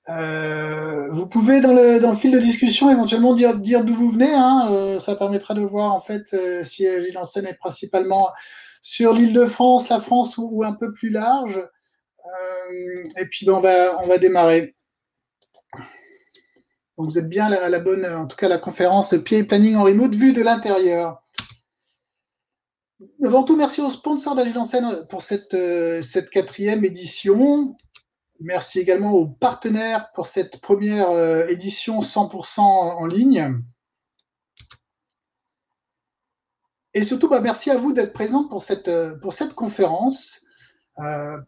Vous pouvez dans le fil de discussion éventuellement dire d'où vous venez. Hein, ça permettra de voir en fait si Gilles Enseigne est principalement sur l'Île-de-France, la France ou un peu plus large. Et puis ben, on va démarrer. Donc vous êtes bien à la bonne, en tout cas la conférence PA Planning en remote vue de l'intérieur. Avant tout, merci aux sponsors d'Agile Enseigne pour cette quatrième édition. Merci également aux partenaires pour cette première édition 100% en ligne. Et surtout, bah, merci à vous d'être présents pour cette conférence.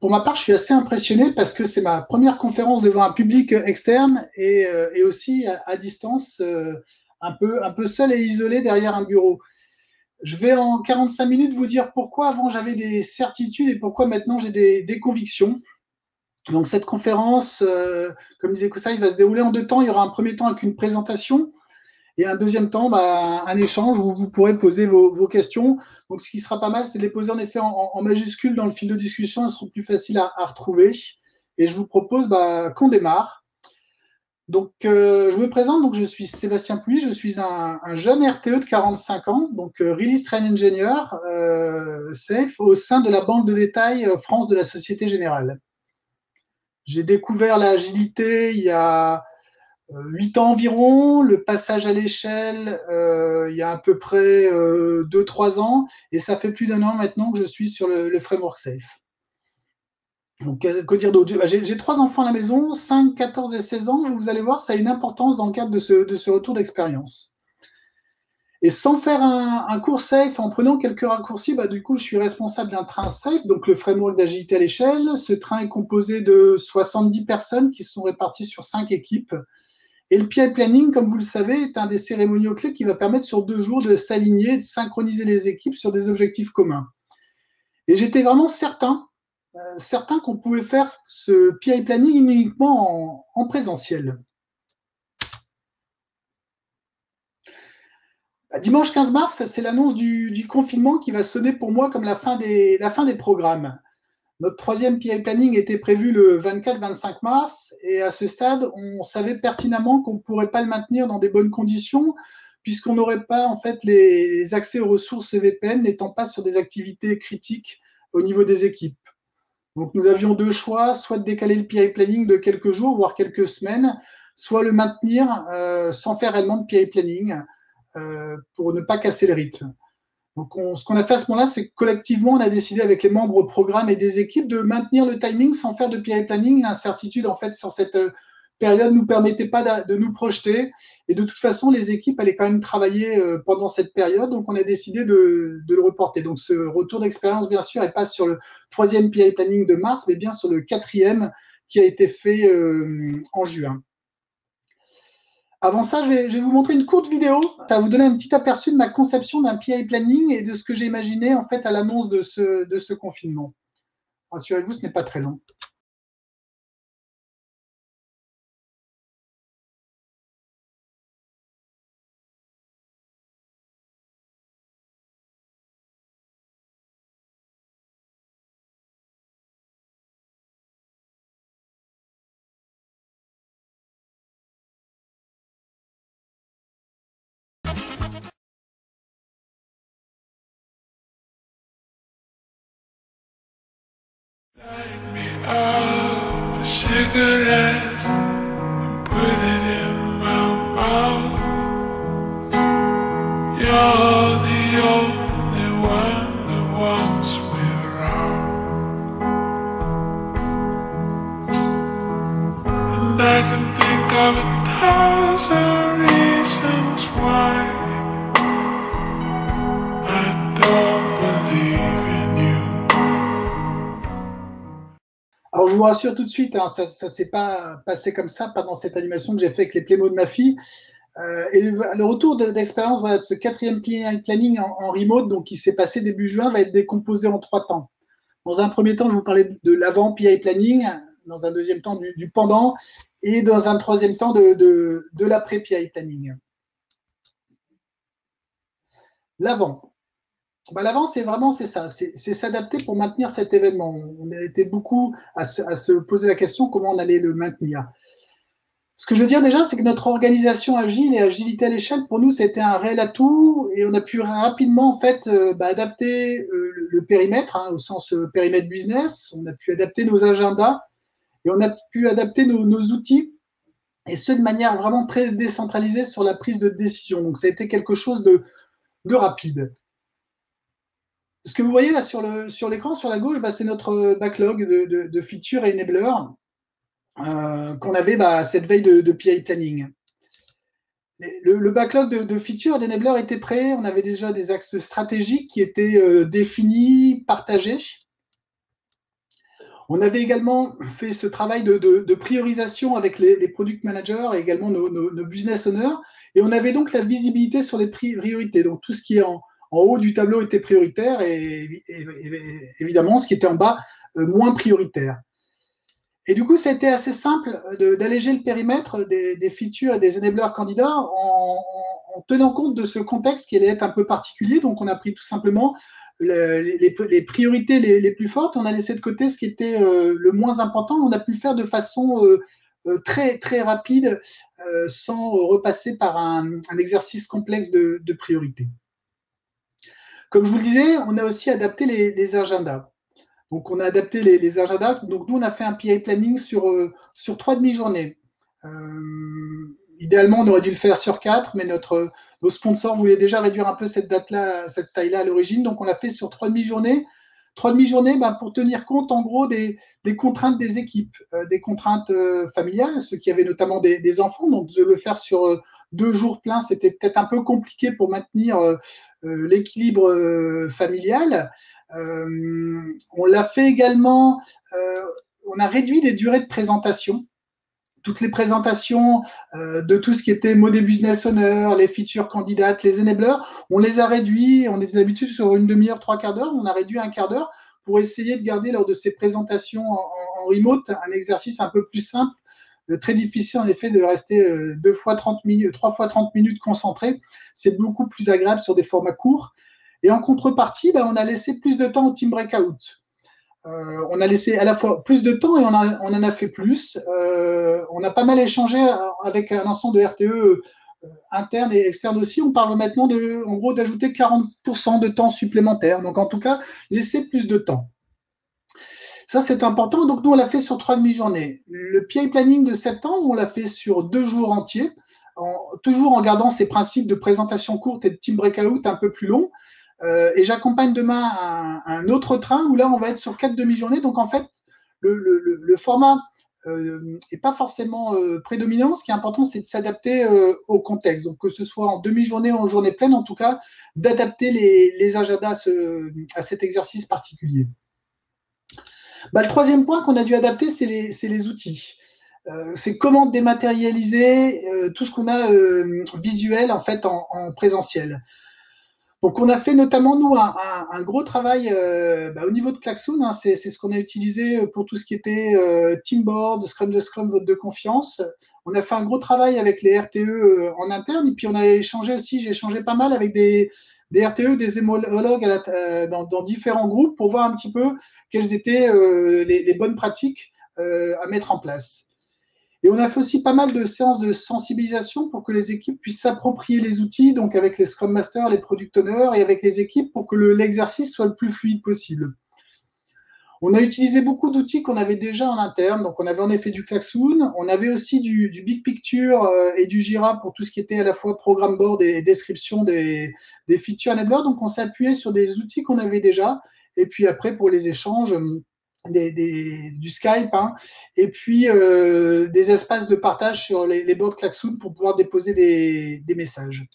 Pour ma part, je suis assez impressionné parce que c'est ma première conférence devant un public externe et aussi à distance, un peu seul et isolé derrière un bureau. Je vais en 45 minutes vous dire pourquoi avant j'avais des certitudes et pourquoi maintenant j'ai des convictions. Donc cette conférence, comme disait Koussaï, va se dérouler en deux temps. Il y aura un premier temps avec une présentation et un deuxième temps, bah, un échange où vous pourrez poser vos questions. Donc ce qui sera pas mal, c'est de les poser en effet en majuscule dans le fil de discussion. Elles seront plus faciles à retrouver. Et je vous propose bah, qu'on démarre. Donc je me présente, donc je suis Sébastien Pouilly, je suis un jeune RTE de 45 ans, donc Release Train Engineer, SAFE, au sein de la banque de détail France de la Société Générale. J'ai découvert l'agilité il y a 8 ans environ, le passage à l'échelle il y a à peu près 2-3 ans, et ça fait plus d'1 an maintenant que je suis sur le framework SAFE. Donc, que dire d'autre? J'ai 3 enfants à la maison, 5, 14 et 16 ans. Vous allez voir, ça a une importance dans le cadre de ce retour d'expérience. Et sans faire un cours safe, en prenant quelques raccourcis, bah, du coup, je suis responsable d'un train safe, donc le framework d'agilité à l'échelle. Ce train est composé de 70 personnes qui sont réparties sur 5 équipes. Et le PI Planning, comme vous le savez, est un des cérémoniaux clés qui va permettre sur 2 jours de s'aligner, de synchroniser les équipes sur des objectifs communs. Et j'étais vraiment certain qu'on pouvait faire ce PI Planning uniquement en présentiel. Dimanche 15 mars, c'est l'annonce du confinement qui va sonner pour moi comme la fin des programmes. Notre troisième PI Planning était prévu le 24-25 mars et à ce stade, on savait pertinemment qu'on ne pourrait pas le maintenir dans des bonnes conditions puisqu'on n'aurait pas en fait les accès aux ressources VPN n'étant pas sur des activités critiques au niveau des équipes. Donc nous avions deux choix, soit de décaler le PI Planning de quelques jours, voire quelques semaines, soit le maintenir sans faire réellement de PI Planning pour ne pas casser le rythme. Donc, ce qu'on a fait à ce moment-là, c'est que collectivement, on a décidé avec les membres au programme et des équipes de maintenir le timing sans faire de PI planning. L'incertitude, en fait, sur cette période ne nous permettait pas de nous projeter. Et de toute façon, les équipes allaient quand même travailler pendant cette période. Donc, on a décidé de le reporter. Donc, ce retour d'expérience, bien sûr, est pas sur le troisième PI planning de mars, mais bien sur le quatrième qui a été fait en juin. Avant ça, je vais vous montrer une courte vidéo. Ça va vous donner un petit aperçu de ma conception d'un PI planning et de ce que j'ai imaginé en fait à l'annonce de ce confinement. Rassurez-vous, ce n'est pas très long. Light me up a cigarette and put it in my mouth. You're the only one that wants me around, and I can think of 1,000 reasons why I don't believe in you. Alors je vous rassure tout de suite, hein, ça ne s'est pas passé comme ça, pas dans cette animation que j'ai fait avec les Playmo de ma fille. Et le retour d'expérience voilà, de ce quatrième planning en remote, donc qui s'est passé début juin, va être décomposé en 3 temps. Dans un premier temps, je vous parlais de l'avant PI planning, dans un deuxième temps du pendant, et dans un troisième temps de l'après PI planning. L'avant. Bah, l'avant, c'est ça, c'est s'adapter pour maintenir cet événement. On a été beaucoup à se poser la question comment on allait le maintenir. Ce que je veux dire déjà, c'est que notre organisation agile et agilité à l'échelle, pour nous, c'était un réel atout et on a pu rapidement en fait adapter le périmètre, hein, au sens périmètre business. On a pu adapter nos agendas et on a pu adapter nos outils et ce de manière vraiment très décentralisée sur la prise de décision. Donc ça a été quelque chose de rapide. Ce que vous voyez là sur l'écran, sur la gauche, c'est notre backlog de features et enablers qu'on avait cette veille de PI planning. Le backlog de features et d'enablers était prêt. On avait déjà des axes stratégiques qui étaient définis, partagés. On avait également fait ce travail de priorisation avec les product managers et également nos business owners. Et on avait donc la visibilité sur les priorités. Donc tout ce qui est en haut du tableau était prioritaire et évidemment ce qui était en bas moins prioritaire. Et du coup, ça a été assez simple d'alléger le périmètre des features et des enablers candidats en tenant compte de ce contexte qui allait être un peu particulier. Donc, on a pris tout simplement les priorités les plus fortes. On a laissé de côté ce qui était le moins important. On a pu le faire de façon très, très rapide sans repasser par un exercice complexe de priorité. Comme je vous le disais, on a aussi adapté les agendas. Donc, on a adapté les agendas. Donc, nous, on a fait un PI planning sur 3 demi-journées. Idéalement, on aurait dû le faire sur 4, mais nos sponsors voulaient déjà réduire un peu cette date-là, cette taille-là à l'origine. Donc, on l'a fait sur 3 demi-journées. 3 demi-journées pour tenir compte, en gros, des contraintes des équipes, des contraintes familiales, ceux qui avaient notamment des enfants. Donc, de le faire sur 2 jours pleins, c'était peut-être un peu compliqué pour maintenir l'équilibre familial. On l'a fait également, on a réduit les durées de présentation. Toutes les présentations de tout ce qui était modé business owner, les features candidates, les enablers, on les a réduits. On était d'habitude sur une demi-heure, 3/4 d'heure. On a réduit un quart d'heure pour essayer de garder lors de ces présentations en remote un exercice un peu plus simple. Très difficile en effet de rester 2 fois 30 minutes, 3 fois 30 minutes concentré. C'est beaucoup plus agréable sur des formats courts. Et en contrepartie, on a laissé plus de temps au team breakout. On a laissé à la fois plus de temps et on en a fait plus. On a pas mal échangé avec un ensemble de RTE interne et externe aussi. On parle maintenant en gros d'ajouter 40% de temps supplémentaire. Donc en tout cas, laisser plus de temps. Ça, c'est important. Donc nous, on l'a fait sur 3 demi-journées. Le PI planning de septembre, on l'a fait sur 2 jours entiers, toujours en gardant ces principes de présentation courte et de team breakout un peu plus long. Et j'accompagne demain un autre train où là, on va être sur 4 demi-journées. Donc, en fait, le format n'est pas forcément prédominant. Ce qui est important, c'est de s'adapter au contexte. Donc, que ce soit en demi-journée ou en journée pleine, en tout cas, d'adapter les agendas à cet exercice particulier. Le troisième point qu'on a dû adapter, c'est les outils. C'est comment dématérialiser tout ce qu'on a visuel en fait en présentiel. Donc, on a fait notamment, nous, un gros travail au niveau de Klaxoon. Hein, c'est ce qu'on a utilisé pour tout ce qui était Teamboard, Scrum de Scrum, vote de confiance. On a fait un gros travail avec les RTE en interne. Et puis, on a échangé aussi, j'ai échangé pas mal avec des RTE, des homologues dans différents groupes pour voir un petit peu quelles étaient les bonnes pratiques à mettre en place. Et on a fait aussi pas mal de séances de sensibilisation pour que les équipes puissent s'approprier les outils, donc avec les Scrum Masters, les Product Owners et avec les équipes pour que l'exercice soit le plus fluide possible. On a utilisé beaucoup d'outils qu'on avait déjà en interne. Donc, on avait en effet du Klaxoon. On avait aussi du Big Picture et du Jira pour tout ce qui était à la fois programme board et description des features enablers. Donc, on s'est appuyé sur des outils qu'on avait déjà. Et puis après, pour les échanges, du Skype, hein, et puis des espaces de partage sur les boards Klaxoon pour pouvoir déposer des messages.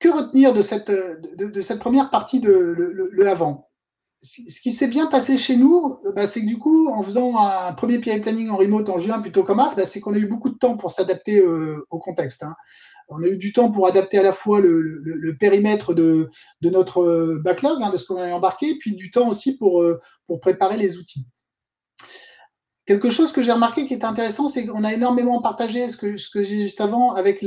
Que retenir de cette première partie de le avant? Ce qui s'est bien passé chez nous, c'est que du coup, en faisant un premier PI planning en remote en juin plutôt qu'en mars, c'est qu'on a eu beaucoup de temps pour s'adapter au contexte. Hein. On a eu du temps pour adapter à la fois le périmètre de notre backlog, hein, de ce qu'on avait embarqué, puis du temps aussi pour préparer les outils. Quelque chose que j'ai remarqué qui est intéressant, c'est qu'on a énormément partagé ce que j'ai dit juste avant avec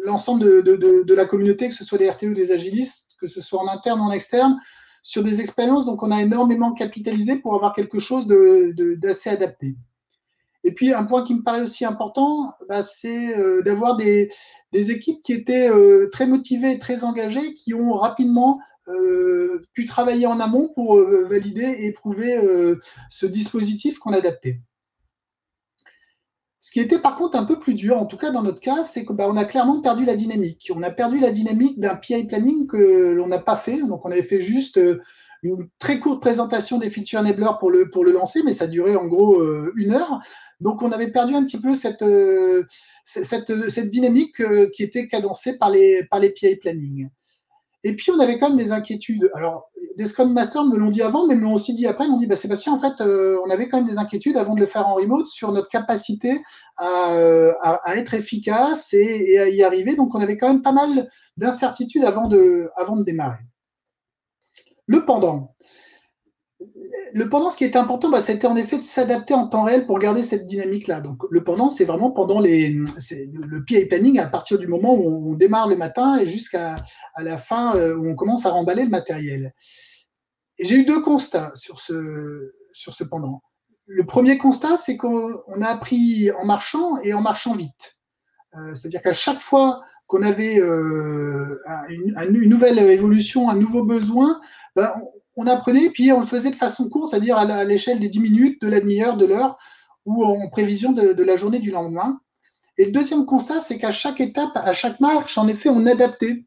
l'ensemble de la communauté, que ce soit des RTE ou des agilistes, que ce soit en interne ou en externe, sur des expériences. Donc, on a énormément capitalisé pour avoir quelque chose d'assez adapté. Et puis, un point qui me paraît aussi important, bah, c'est d'avoir des équipes qui étaient très motivées et très engagées, qui ont rapidement pu travailler en amont pour valider et éprouver ce dispositif qu'on adaptait. Ce qui était par contre un peu plus dur, en tout cas dans notre cas, c'est qu'on bah, a clairement perdu la dynamique. On a perdu la dynamique d'un PI planning que l'on n'a pas fait. Donc on avait fait juste une très courte présentation des feature enablers pour le lancer, mais ça durait en gros 1 heure. Donc on avait perdu un petit peu cette dynamique qui était cadencée par les PI planning. Et puis, on avait quand même des inquiétudes. Alors, des Scrum Masters me l'ont dit avant, mais me l'ont aussi dit après. Ils m'ont dit, bah, Sébastien, en fait, on avait quand même des inquiétudes avant de le faire en remote sur notre capacité à être efficace et à y arriver. Donc, on avait quand même pas mal d'incertitudes avant de démarrer. Le pendant. Le pendant, ce qui était important, bah, c'était en effet de s'adapter en temps réel pour garder cette dynamique-là. Donc, le pendant, c'est vraiment pendant le PI planning à partir du moment où on démarre le matin et jusqu'à la fin où on commence à remballer le matériel. Et j'ai eu 2 constats sur ce pendant. Le premier constat, c'est qu'on a appris en marchant et en marchant vite. C'est-à-dire qu'à chaque fois qu'on avait une nouvelle évolution, un nouveau besoin, ben, on apprenait, puis on le faisait de façon courte, c'est-à-dire à l'échelle des 10 minutes, de la demi-heure, de l'heure, ou en prévision de la journée du lendemain. Et le deuxième constat, c'est qu'à chaque étape, à chaque marche, en effet, on adaptait.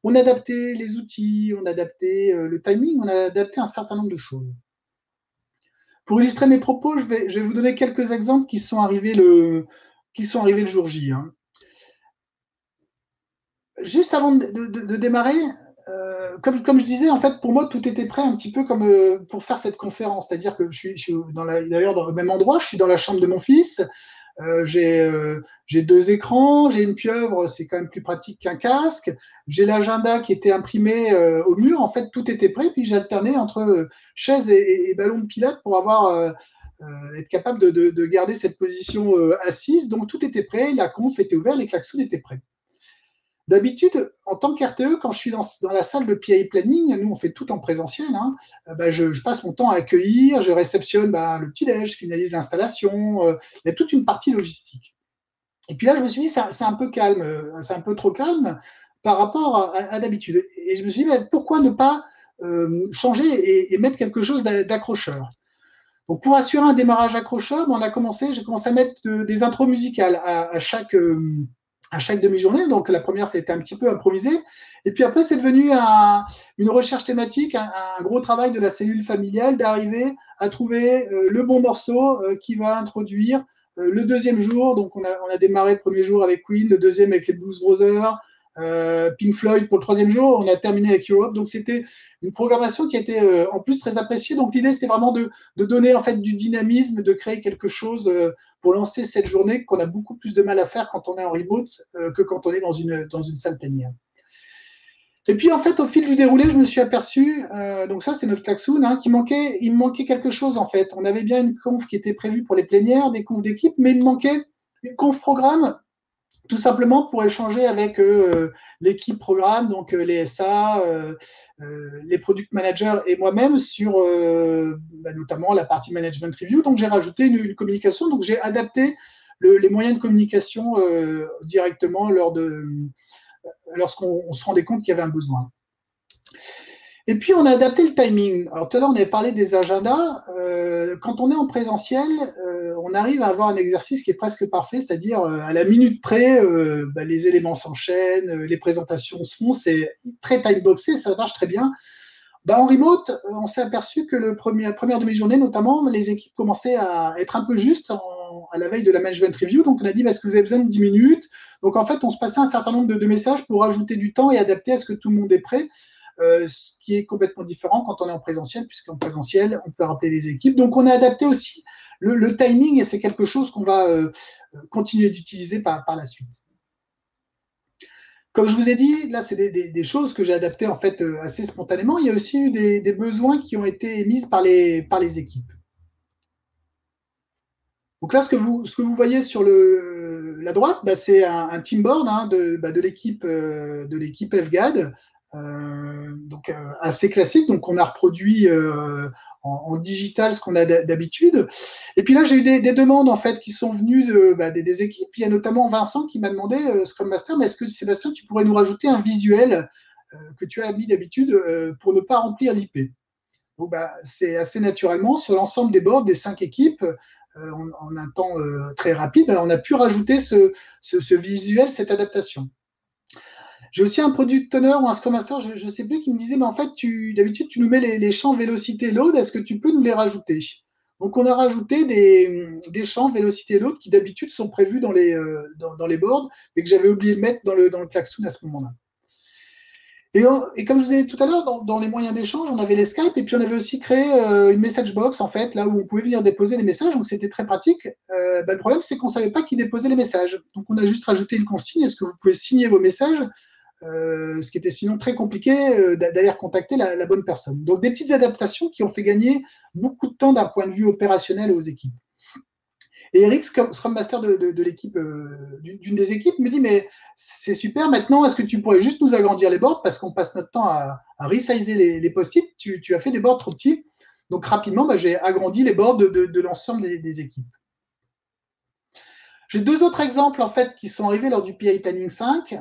On adaptait les outils, on adaptait le timing, on a adapté un certain nombre de choses. Pour illustrer mes propos, je vais vous donner quelques exemples qui sont arrivés le jour J. Hein. Juste avant de démarrer, comme je disais, en fait, pour moi, tout était prêt un petit peu comme pour faire cette conférence. C'est-à-dire que je suis d'ailleurs dans le même endroit, je suis dans la chambre de mon fils. J'ai 2 écrans, j'ai une pieuvre, c'est quand même plus pratique qu'un casque. J'ai l'agenda qui était imprimé au mur. En fait, tout était prêt. Puis j'alternais entre chaise et ballon de pilates pour être capable de garder cette position assise. Donc tout était prêt, la conf était ouverte, les klaxons étaient prêts. D'habitude, en tant qu'RTE, quand je suis dans la salle de PI Planning, nous on fait tout en présentiel, hein, je passe mon temps à accueillir, je réceptionne le petit-déj, je finalise l'installation, il y a toute une partie logistique. Et puis là, je me suis dit, c'est un peu calme, c'est un peu trop calme par rapport à d'habitude. Et je me suis dit, pourquoi ne pas changer et mettre quelque chose d'accrocheur. Donc pour assurer un démarrage accrocheur, j'ai commencé à mettre des intros musicales à chaque demi-journée. Donc la première, c'était un petit peu improvisé. Et puis après, c'est devenu une recherche thématique, un gros travail de la cellule familiale d'arriver à trouver le bon morceau qui va introduire le deuxième jour. Donc on a démarré le premier jour avec Queen, le deuxième avec les Blues Brothers, Pink Floyd pour le troisième jour. On a terminé avec Europe. Donc c'était une programmation qui a été en plus très appréciée. Donc l'idée, c'était vraiment de donner en fait du dynamisme, de créer quelque chose pour lancer cette journée qu'on a beaucoup plus de mal à faire quand on est en remote que quand on est dans une salle plénière. Et puis en fait, au fil du déroulé, je me suis aperçu, donc ça c'est notre klaxon, hein, il me manquait quelque chose en fait. On avait bien une conf qui était prévue pour les plénières, des confs d'équipe, mais il me manquait une conf programme tout simplement pour échanger avec l'équipe programme, donc les SA, les product managers et moi-même sur notamment la partie management review. Donc j'ai rajouté une communication, donc j'ai adapté les moyens de communication directement lorsqu'on se rendait compte qu'il y avait un besoin. Et puis, on a adapté le timing. Alors, tout à l'heure, on avait parlé des agendas. Quand on est en présentiel, on arrive à avoir un exercice qui est presque parfait, c'est-à-dire à la minute près, les éléments s'enchaînent, les présentations se font, c'est très timeboxé, ça marche très bien. En remote, on s'est aperçu que la première demi-journée, notamment, les équipes commençaient à être un peu justes à la veille de la management review. Donc, on a dit, est-ce que vous avez besoin de 10 minutes? Donc, en fait, on se passait un certain nombre de messages pour ajouter du temps et adapter à ce que tout le monde est prêt. Ce qui est complètement différent quand on est en présentiel, puisqu'en présentiel, on peut rappeler les équipes. Donc, on a adapté aussi le timing et c'est quelque chose qu'on va continuer d'utiliser par la suite. Comme je vous ai dit, là, c'est des choses que j'ai adaptées en fait assez spontanément. Il y a aussi eu des besoins qui ont été émis par les équipes. Donc là, ce que vous voyez sur la droite, c'est un team board hein, de l'équipe FGAD donc assez classique. Donc on a reproduit en digital ce qu'on a d'habitude. Et puis là, j'ai eu des demandes en fait qui sont venues des équipes. Il y a notamment Vincent qui m'a demandé, Scrum Master, mais est-ce que Sébastien, tu pourrais nous rajouter un visuel que tu as mis d'habitude pour ne pas remplir l'IP. Donc, c'est assez naturellement sur l'ensemble des boards des 5 équipes, en un temps très rapide, on a pu rajouter ce visuel, cette adaptation. J'ai aussi un product owner ou un scrum master, je ne sais plus, qui me disait, mais en fait, d'habitude, tu nous mets les champs vélocité load, est-ce que tu peux nous les rajouter? Donc, on a rajouté des champs vélocité load qui d'habitude sont prévus dans les boards, mais que j'avais oublié de mettre dans le Klaxoon à ce moment-là. Et comme je vous ai dit tout à l'heure, dans les moyens d'échange, on avait les Skype et puis on avait aussi créé une message box en fait, là où on pouvait venir déposer des messages, donc c'était très pratique. Le problème, c'est qu'on ne savait pas qui déposait les messages. Donc on a juste rajouté une consigne, est-ce que vous pouvez signer vos messages, ce qui était sinon très compliqué d'aller contacter la bonne personne. Donc des petites adaptations qui ont fait gagner beaucoup de temps d'un point de vue opérationnel aux équipes. Et Eric, Scrum Master de l'équipe, d'une des équipes, me dit, mais c'est super, maintenant, est-ce que tu pourrais juste nous agrandir les boards parce qu'on passe notre temps à resizer les post-it, tu as fait des boards trop petits. Donc rapidement, j'ai agrandi les boards de l'ensemble des équipes. J'ai 2 autres exemples en fait qui sont arrivés lors du PI Planning 5.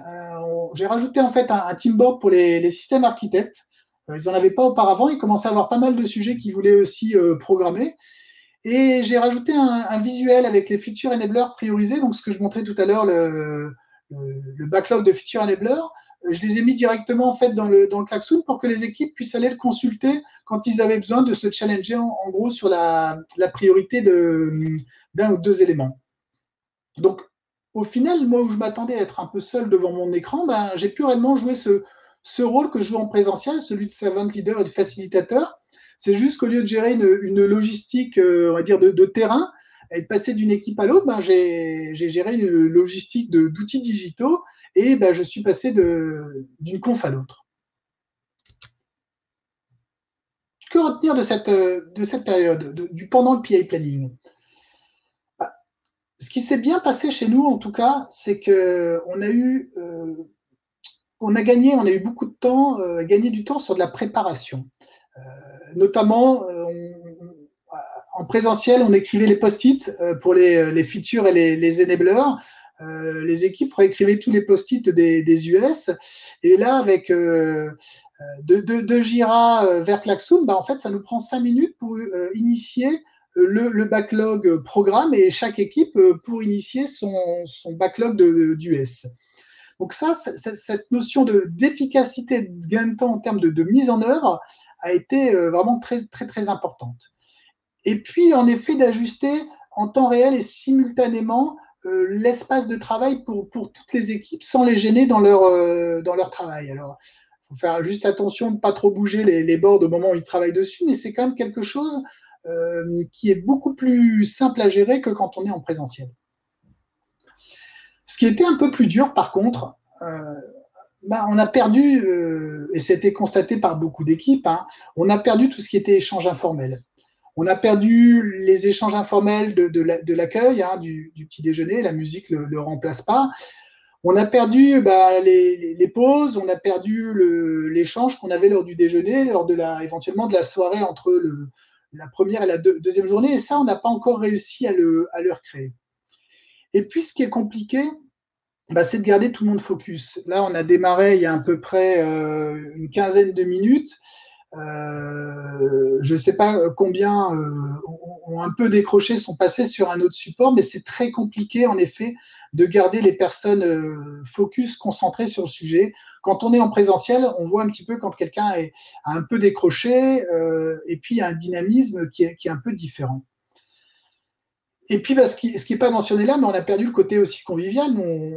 J'ai rajouté en fait un team board pour les systèmes architectes. Ils n'en avaient pas auparavant, ils commençaient à avoir pas mal de sujets qu'ils voulaient aussi programmer. Et j'ai rajouté un visuel avec les feature enablers priorisés, donc ce que je montrais tout à l'heure, le backlog de feature enablers. Je les ai mis directement en fait dans le Klaxoon pour que les équipes puissent aller le consulter quand ils avaient besoin de se challenger en gros sur la priorité d'un ou 2 éléments. Donc au final, moi où je m'attendais à être un peu seul devant mon écran, j'ai pu réellement jouer ce rôle que je joue en présentiel, celui de servant leader et de facilitateur. C'est juste qu'au lieu de gérer une logistique, on va dire, de terrain et de passer d'une équipe à l'autre, j'ai géré une logistique d'outils digitaux et je suis passé d'une conf à l'autre. Que retenir de cette période, du pendant le PI Planning? Ce qui s'est bien passé chez nous, en tout cas, c'est qu'on a eu beaucoup de temps, gagné du temps sur de la préparation. Notamment, en présentiel, on écrivait les post-it pour les features et les enablers. Les équipes réécrivaient tous les post-it des US. Et là, avec de Jira vers Klaxoon, en fait, ça nous prend 5 minutes pour initier le backlog programme et chaque équipe pour initier son backlog d'US. Donc ça, cette notion d'efficacité, de gain de temps en termes de mise en œuvre a été vraiment très, très, très importante. Et puis, en effet, d'ajuster en temps réel et simultanément l'espace de travail pour toutes les équipes sans les gêner dans leur travail. Alors, il faut faire juste attention de ne pas trop bouger les boards au moment où ils travaillent dessus, mais c'est quand même quelque chose qui est beaucoup plus simple à gérer que quand on est en présentiel. Ce qui était un peu plus dur, par contre, on a perdu, et c'était constaté par beaucoup d'équipes, on a perdu tout ce qui était échange informel. On a perdu les échanges informels de l'accueil, du petit déjeuner, la musique ne le remplace pas. On a perdu les pauses, on a perdu l'échange qu'on avait lors du déjeuner, éventuellement de la soirée entre la première et la deuxième journée, et ça, on n'a pas encore réussi à le recréer. Et puis, ce qui est compliqué, c'est de garder tout le monde focus. Là, on a démarré il y a à peu près une quinzaine de minutes. Je ne sais pas combien ont un peu décroché, sont passés sur un autre support, mais c'est très compliqué, en effet, de garder les personnes focus, concentrées sur le sujet. Quand on est en présentiel, on voit un petit peu quand quelqu'un a un peu décroché, et puis il y a un dynamisme qui est un peu différent. Et puis, ce qui n'est pas mentionné là, mais on a perdu le côté aussi convivial.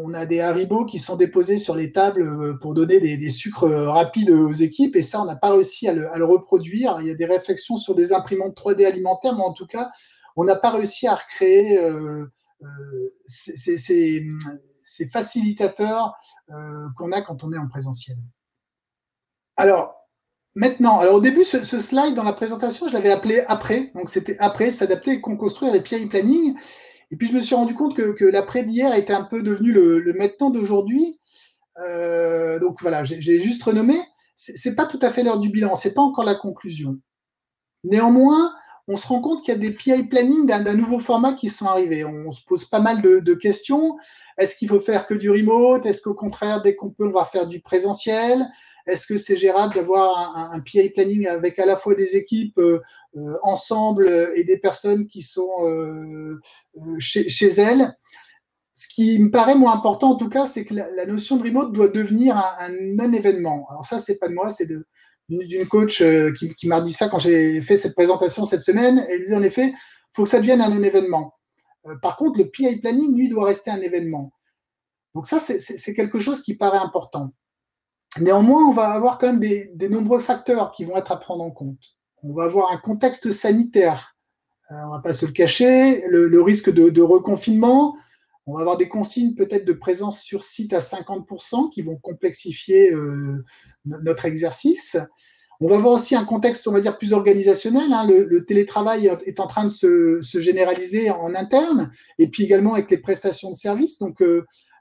On a des haribots qui sont déposés sur les tables pour donner des sucres rapides aux équipes, et ça, on n'a pas réussi à le reproduire. Il y a des réflexions sur des imprimantes 3D alimentaires, mais en tout cas, on n'a pas réussi à recréer ces facilitateurs qu'on a quand on est en présentiel. Alors, maintenant, au début, ce slide dans la présentation, je l'avais appelé après. Donc, c'était après, s'adapter et construire les PI planning. Et puis, je me suis rendu compte que l'après d'hier était un peu devenu le maintenant d'aujourd'hui. Donc, voilà, j'ai juste renommé. c'est pas tout à fait l'heure du bilan, c'est pas encore la conclusion. Néanmoins, on se rend compte qu'il y a des PI planning d'un nouveau format qui sont arrivés. On se pose pas mal de questions. Est-ce qu'il faut faire que du remote? Est-ce qu'au contraire, dès qu'on peut, on va faire du présentiel? Est-ce que c'est gérable d'avoir un PI planning avec à la fois des équipes ensemble et des personnes qui sont chez elles? Ce qui me paraît moins important, en tout cas, c'est que la notion de remote doit devenir un non-événement. Alors ça, c'est pas de moi, c'est d'une coach qui m'a dit ça quand j'ai fait cette présentation cette semaine. Elle disait en effet, il faut que ça devienne un non-événement. Par contre, le PI planning, lui, doit rester un événement. Donc ça, c'est quelque chose qui paraît important. Néanmoins, on va avoir quand même des nombreux facteurs qui vont être à prendre en compte. On va avoir un contexte sanitaire. On ne va pas se le cacher, le risque de reconfinement. On va avoir des consignes peut-être de présence sur site à 50% qui vont complexifier notre exercice. On va avoir aussi un contexte, on va dire, plus organisationnel. Hein. Le télétravail est en train de se généraliser en interne et puis également avec les prestations de services. Donc,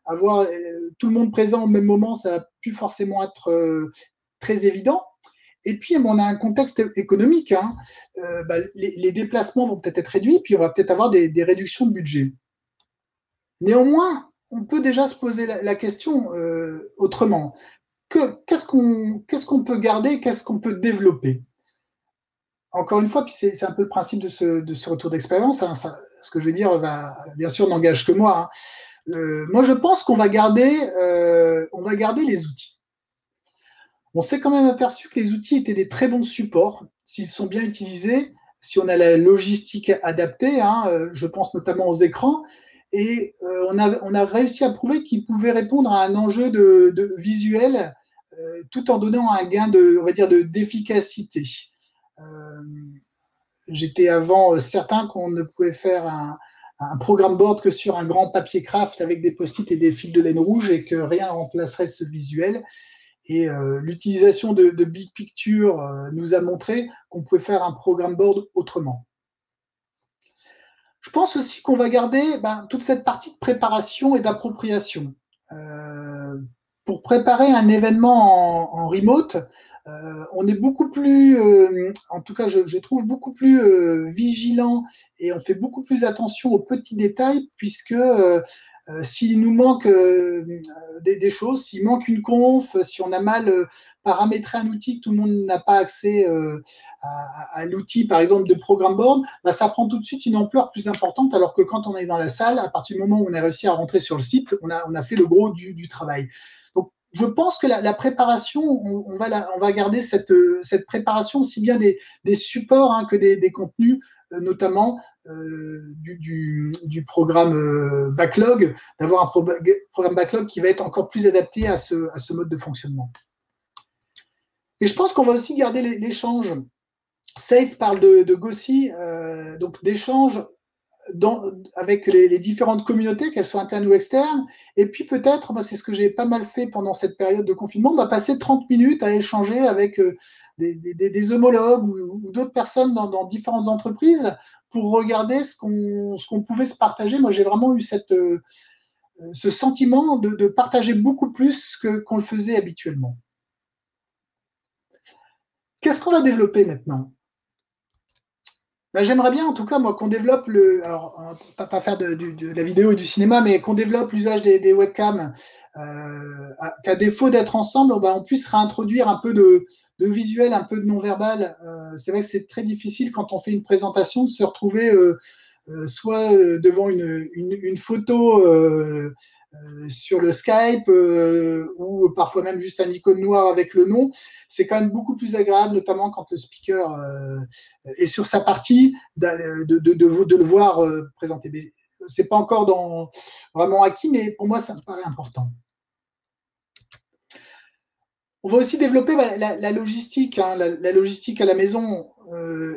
avoir tout le monde présent au même moment, ça va plus forcément être très évident. Et puis, on a un contexte économique. Hein. Les déplacements vont peut-être être réduits, puis on va peut-être avoir des réductions de budget. Néanmoins, on peut déjà se poser la question autrement. Qu'est-ce qu'on peut garder, qu'est-ce qu'on peut développer? Encore une fois, puis c'est un peu le principe de ce retour d'expérience. Hein, ce que je vais dire, bien sûr, n'engage que moi. Hein. Moi, je pense qu'on va garder les outils. On s'est quand même aperçu que les outils étaient des très bons supports s'ils sont bien utilisés, si on a la logistique adaptée. Hein, je pense notamment aux écrans. Et on a réussi à prouver qu'ils pouvaient répondre à un enjeu de visuel tout en donnant un gain on va dire, d'efficacité. J'étais avant certain qu'on ne pouvait faire un programme board que sur un grand papier craft avec des post-it et des fils de laine rouge et que rien ne remplacerait ce visuel. Et l'utilisation de Big Picture nous a montré qu'on pouvait faire un programme board autrement. Je pense aussi qu'on va garder toute cette partie de préparation et d'appropriation. Pour préparer un événement en remote, on est beaucoup plus, en tout cas je trouve beaucoup plus vigilant et on fait beaucoup plus attention aux petits détails puisque s'il nous manque des choses, s'il manque une conf, si on a mal paramétré un outil que tout le monde n'a pas accès à l'outil, par exemple, de programme board, ça prend tout de suite une ampleur plus importante, alors que quand on est dans la salle, à partir du moment où on a réussi à rentrer sur le site, on a fait le gros du travail. Donc, je pense que la préparation, on va garder cette préparation aussi bien des supports que des contenus, notamment du programme backlog, d'avoir un programme backlog qui va être encore plus adapté à ce mode de fonctionnement. Et je pense qu'on va aussi garder l'échange. Safe parle de Gossi, donc d'échange avec les différentes communautés, qu'elles soient internes ou externes. Et puis peut-être, c'est ce que j'ai pas mal fait pendant cette période de confinement, on va passer 30 minutes à échanger avec des homologues ou d'autres personnes dans différentes entreprises pour regarder ce qu'on pouvait se partager. Moi, j'ai vraiment eu ce sentiment de partager beaucoup plus qu'on le faisait habituellement. Qu'est-ce qu'on va développer maintenant? J'aimerais bien, en tout cas, moi, qu'on développe alors, pas faire de la vidéo et du cinéma, mais qu'on développe l'usage des webcams, qu'à défaut d'être ensemble, on puisse réintroduire un peu de visuel, un peu de non-verbal. C'est vrai que c'est très difficile quand on fait une présentation de se retrouver soit devant une photo sur le Skype ou parfois même juste un icône noir avec le nom. C'est quand même beaucoup plus agréable, notamment quand le speaker est sur sa partie, de le voir présenter. C'est pas encore vraiment acquis, mais pour moi, ça me paraît important. On va aussi développer la logistique, la logistique à la maison,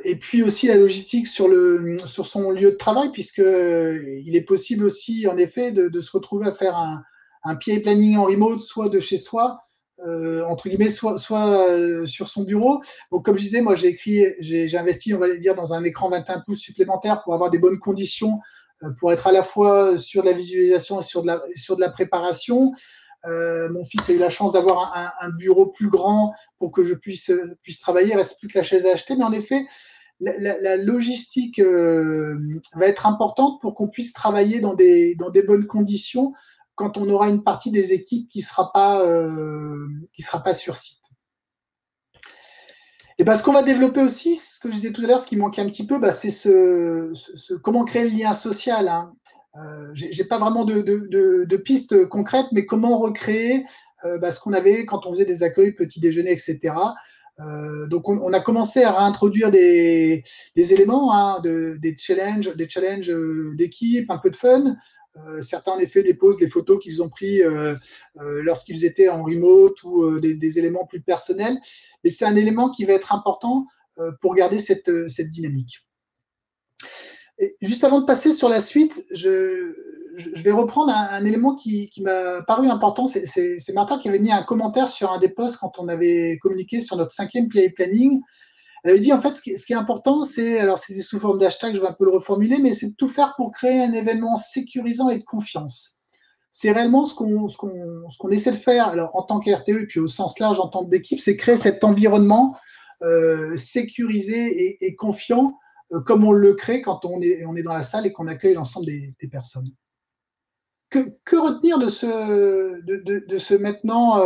et puis aussi la logistique sur son lieu de travail, puisque il est possible aussi, en effet, de se retrouver à faire un PA planning en remote, soit de chez soi, entre guillemets, soit sur son bureau. Donc, comme je disais, moi, j'ai investi, on va dire, dans un écran 21 pouces supplémentaire pour avoir des bonnes conditions, pour être à la fois sur de la visualisation et sur de la préparation. Mon fils a eu la chance d'avoir un bureau plus grand pour que je puisse travailler. Il reste plus que la chaise à acheter. Mais en effet, la logistique va être importante pour qu'on puisse travailler dans des bonnes conditions quand on aura une partie des équipes qui sera pas sur site. Et ben, ce qu'on va développer aussi, ce que je disais tout à l'heure, ce qui manquait un petit peu, c'est comment créer le lien social. Hein. J'ai pas vraiment de pistes concrètes, mais comment recréer ce qu'on avait quand on faisait des accueils, petit déjeuner, etc. Donc on a commencé à réintroduire des éléments, hein, des challenges d'équipe, un peu de fun. Certains en effet déposent les photos qu'ils ont pris lorsqu'ils étaient en remote ou des éléments plus personnels. Et c'est un élément qui va être important pour garder cette dynamique. Et juste avant de passer sur la suite, je vais reprendre un élément qui m'a paru important. C'est Martha qui avait mis un commentaire sur un des posts quand on avait communiqué sur notre 5e PI Planning. Elle avait dit en fait ce qui est important, c'est sous forme d'hashtag, je vais un peu le reformuler, mais c'est de tout faire pour créer un événement sécurisant et de confiance. C'est réellement ce qu'on essaie de faire. Alors en tant qu'RTE, puis au sens large en tant qu'équipe, c'est créer cet environnement sécurisé et confiant, comme on le crée quand on est dans la salle et qu'on accueille l'ensemble des personnes. Que retenir de ce maintenant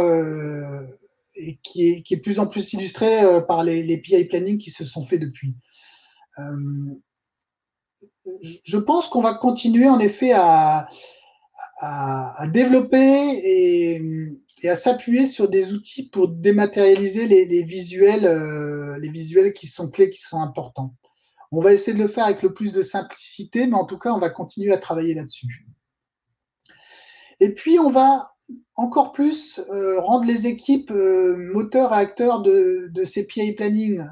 et qui est de plus en plus illustré par les PI planning qui se sont faits depuis. Je pense qu'on va continuer en effet à développer et à s'appuyer sur des outils pour dématérialiser les visuels qui sont clés, qui sont importants. On va essayer de le faire avec le plus de simplicité, mais en tout cas, on va continuer à travailler là-dessus. Et puis, on va encore plus rendre les équipes moteurs et acteurs de ces PI planning.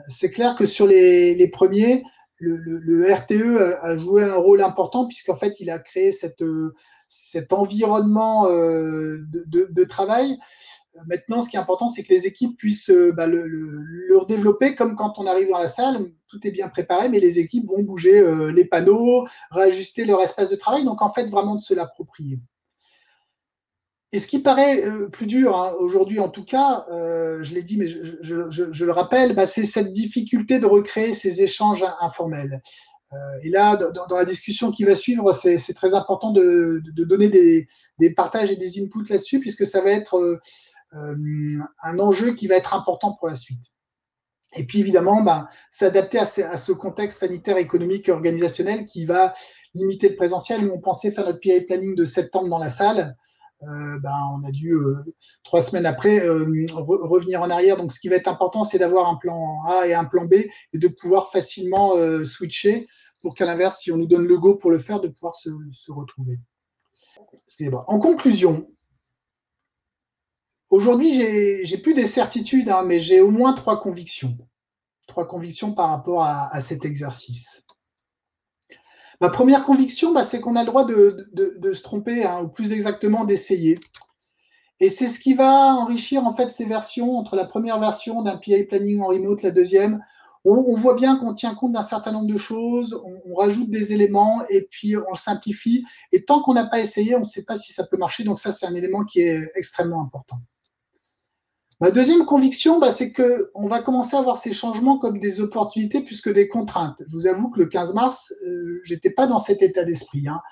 C'est clair que sur les premiers, le RTE a joué un rôle important puisqu'en fait, il a créé cet environnement de travail. Maintenant, ce qui est important, c'est que les équipes puissent le redévelopper comme quand on arrive dans la salle, tout est bien préparé, mais les équipes vont bouger les panneaux, réajuster leur espace de travail. Donc, en fait, vraiment de se l'approprier. Et ce qui paraît plus dur hein, aujourd'hui, en tout cas, je l'ai dit, mais je le rappelle, c'est cette difficulté de recréer ces échanges informels. Et là, dans la discussion qui va suivre, c'est très important de donner des partages et des inputs là-dessus, puisque ça va être un enjeu qui va être important pour la suite. Et puis évidemment, s'adapter à ce contexte sanitaire, économique et organisationnel qui va limiter le présentiel. Nous, on pensait faire notre PI planning de septembre dans la salle. On a dû 3 semaines après revenir en arrière. Donc, ce qui va être important, c'est d'avoir un plan A et un plan B et de pouvoir facilement switcher pour qu'à l'inverse, si on nous donne le go pour le faire, de pouvoir se retrouver. En conclusion, aujourd'hui, j'ai plus des certitudes, hein, mais j'ai au moins 3 convictions. 3 convictions par rapport à cet exercice. Ma première conviction, c'est qu'on a le droit de se tromper, hein, ou plus exactement d'essayer. Et c'est ce qui va enrichir en fait ces versions, entre la première version d'un PI planning en remote, la deuxième. On voit bien qu'on tient compte d'un certain nombre de choses, on rajoute des éléments et puis on simplifie. Et tant qu'on n'a pas essayé, on ne sait pas si ça peut marcher. Donc ça, c'est un élément qui est extrêmement important. Ma deuxième conviction, c'est qu'on va commencer à voir ces changements comme des opportunités plus que des contraintes. Je vous avoue que le 15 mars, j'étais pas dans cet état d'esprit. Hein.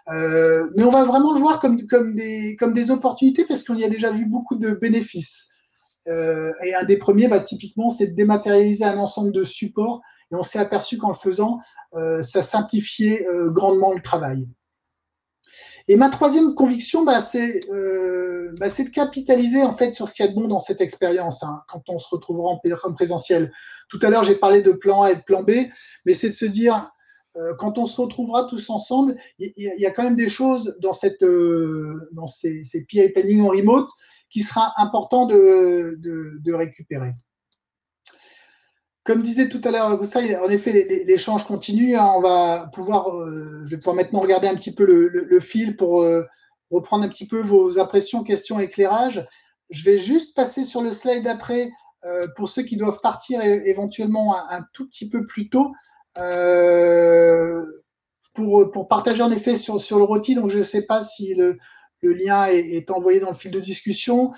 Mais on va vraiment le voir comme des opportunités parce qu'on y a déjà vu beaucoup de bénéfices. Et un des premiers, typiquement, c'est de dématérialiser un ensemble de supports. Et on s'est aperçu qu'en le faisant, ça simplifiait grandement le travail. Et ma troisième conviction, c'est de capitaliser en fait sur ce qu'il y a de bon dans cette expérience hein, quand on se retrouvera en présentiel. Tout à l'heure, j'ai parlé de plan A et de plan B, mais c'est de se dire quand on se retrouvera tous ensemble, il y a quand même des choses dans ces PI planning en remote qui sera important de récupérer. Comme disait tout à l'heure Goussay, en effet, l'échange continue. Hein, je vais pouvoir maintenant regarder un petit peu le fil pour reprendre un petit peu vos impressions, questions, éclairages. Je vais juste passer sur le slide d'après pour ceux qui doivent partir éventuellement un tout petit peu plus tôt pour partager en effet sur le rôti. Donc, je ne sais pas si le lien est envoyé dans le fil de discussion.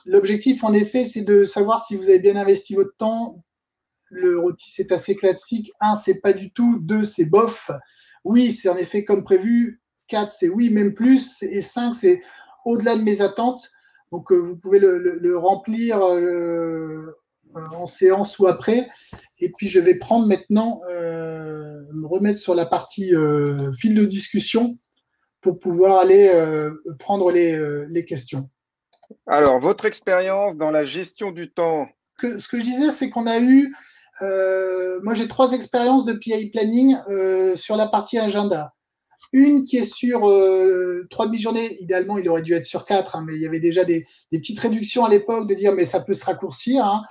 L'objectif, en effet, c'est de savoir si vous avez bien investi votre temps. Le rôti, c'est assez classique. 1, c'est pas du tout. 2, c'est bof. Oui, c'est en effet comme prévu. 4, c'est oui, même plus. Et 5, c'est au-delà de mes attentes. Donc, vous pouvez le remplir en séance ou après. Et puis, je vais prendre maintenant, me remettre sur la partie fil de discussion pour pouvoir aller prendre les questions. Alors, votre expérience dans la gestion du temps. Ce que je disais, c'est qu'on a eu, moi j'ai 3 expériences de PI planning sur la partie agenda. Une qui est sur 3 demi-journées, idéalement il aurait dû être sur 4, hein, mais il y avait déjà des petites réductions à l'époque de dire mais ça peut se raccourcir. Hein.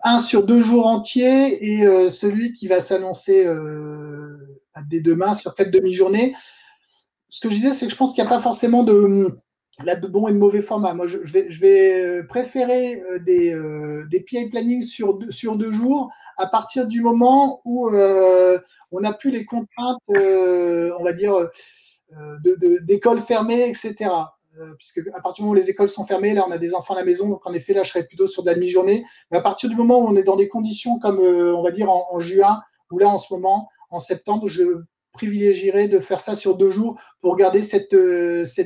Un sur 2 jours entiers et celui qui va s'annoncer dès demain sur 4 demi-journées. Ce que je disais, c'est que je pense qu'il n'y a pas forcément de bon et de mauvais formats. Moi, je vais préférer des PI planning sur 2 jours à partir du moment où on n'a plus les contraintes, on va dire, d'écoles fermées, etc. Puisque à partir du moment où les écoles sont fermées, là, on a des enfants à la maison, donc en effet, là, je serais plutôt sur de la demi-journée. Mais à partir du moment où on est dans des conditions comme, on va dire, en juin, ou là, en ce moment, en septembre, je privilégierais de faire ça sur 2 jours pour garder cette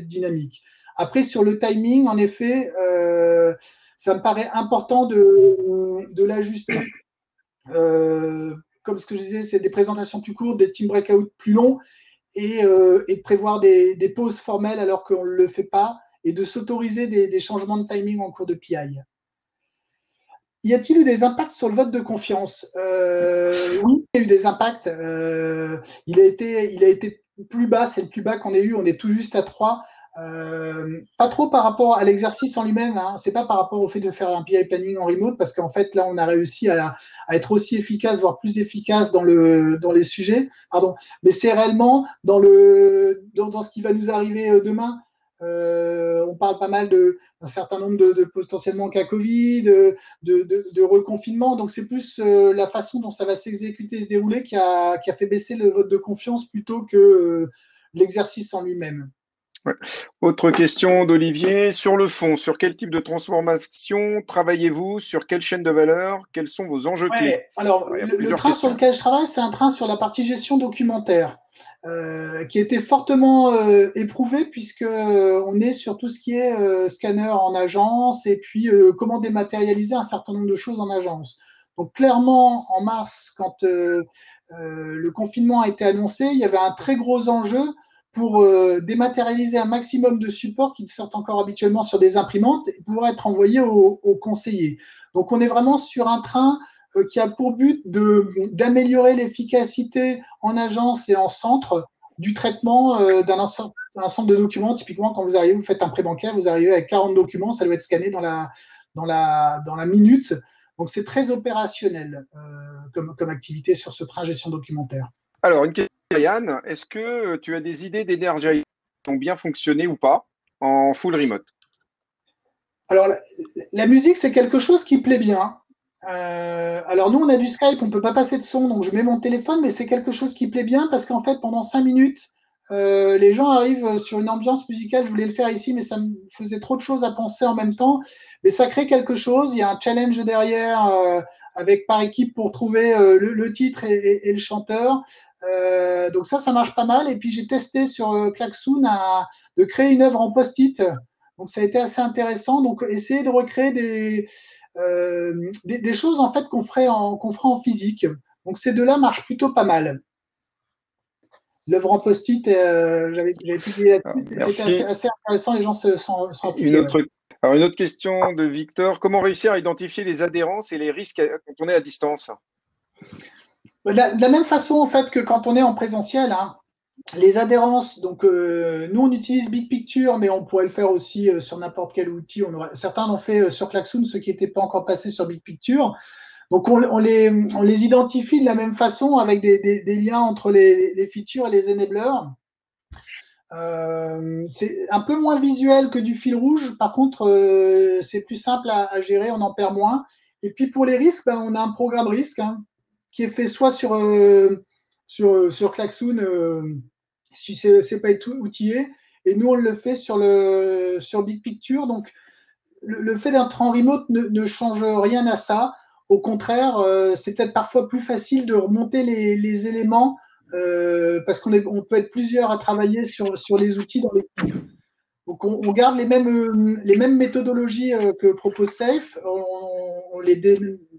dynamique. Après, sur le timing, en effet, ça me paraît important de l'ajuster. Comme ce que je disais, c'est des présentations plus courtes, des team breakout plus longs et de prévoir des pauses formelles alors qu'on ne le fait pas et de s'autoriser des changements de timing en cours de PI. Y a-t-il eu des impacts sur le vote de confiance? Oui, il y a eu des impacts. Il a été plus bas, c'est le plus bas qu'on ait eu. On est tout juste à 3. Pas trop par rapport à l'exercice en lui-même. Hein. C'est pas par rapport au fait de faire un PI planning en remote, parce qu'en fait là, on a réussi à être aussi efficace, voire plus efficace dans les sujets. Pardon. Mais c'est réellement dans ce qui va nous arriver demain. On parle pas mal d'un certain nombre de potentiellement cas Covid, de reconfinement. Donc c'est plus la façon dont ça va s'exécuter, se dérouler qui a fait baisser le vote de confiance plutôt que l'exercice en lui-même. Ouais. Autre question d'Olivier. Sur le fond, sur quel type de transformation travaillez-vous? Sur quelle chaîne de valeur? Quels sont vos enjeux clés? Alors, le train sur lequel je travaille, c'est un train sur la partie gestion documentaire, qui a été fortement éprouvé puisque on est sur tout ce qui est scanner en agence et puis comment dématérialiser un certain nombre de choses en agence. Donc clairement, en mars, quand le confinement a été annoncé, il y avait un très gros enjeu pour dématérialiser un maximum de supports qui sortent encore habituellement sur des imprimantes et pouvoir être envoyés aux conseillers. Donc on est vraiment sur un train qui a pour but d'améliorer l'efficacité en agence et en centre du traitement d'un ensemble de documents. Typiquement, quand vous arrivez, vous faites un prêt bancaire, vous arrivez avec 40 documents, ça doit être scanné dans la minute. Donc c'est très opérationnel comme activité sur ce train gestion documentaire. Alors, une question, Yann. Est-ce que tu as des idées d'énergie qui ont bien fonctionné ou pas en full remote? Alors, la musique, c'est quelque chose qui plaît bien. Alors, nous, on a du Skype, on ne peut pas passer de son, donc je mets mon téléphone, mais c'est quelque chose qui plaît bien parce qu'en fait, pendant 5 minutes, les gens arrivent sur une ambiance musicale. Je voulais le faire ici, mais ça me faisait trop de choses à penser en même temps. Mais ça crée quelque chose. Il y a un challenge derrière avec par équipe pour trouver le titre et le chanteur. Donc ça marche pas mal. Et puis j'ai testé sur Klaxoon de créer une œuvre en post-it. Donc ça a été assez intéressant. Donc essayer de recréer des choses en fait qu'on fera en physique. Donc ces deux-là marchent plutôt pas mal. L'œuvre en post-it, j'avais publié là-dessus. C'était assez intéressant. Les gens sont impliqués. Alors une autre question de Victor. Comment réussir à identifier les adhérences et les risques quand on est à distance? De la même façon en fait que quand on est en présentiel, hein, les adhérences, donc nous on utilise Big Picture, mais on pourrait le faire aussi sur n'importe quel outil. Certains l'ont fait sur Klaxoon, ceux qui n'étaient pas encore passés sur Big Picture. Donc on les identifie de la même façon avec des liens entre les features et les enablers. C'est un peu moins visuel que du fil rouge. Par contre, c'est plus simple à gérer, on en perd moins. Et puis pour les risques, on a un programme risque qui est fait soit sur Klaxoon si c'est pas outillé. Et nous, on le fait sur Big Picture. Donc, le fait d'être en remote ne change rien à ça. Au contraire, c'est peut-être parfois plus facile de remonter les éléments parce on peut être plusieurs à travailler sur les outils dans l'équipe. Donc on garde les mêmes méthodologies que propose Safe, on les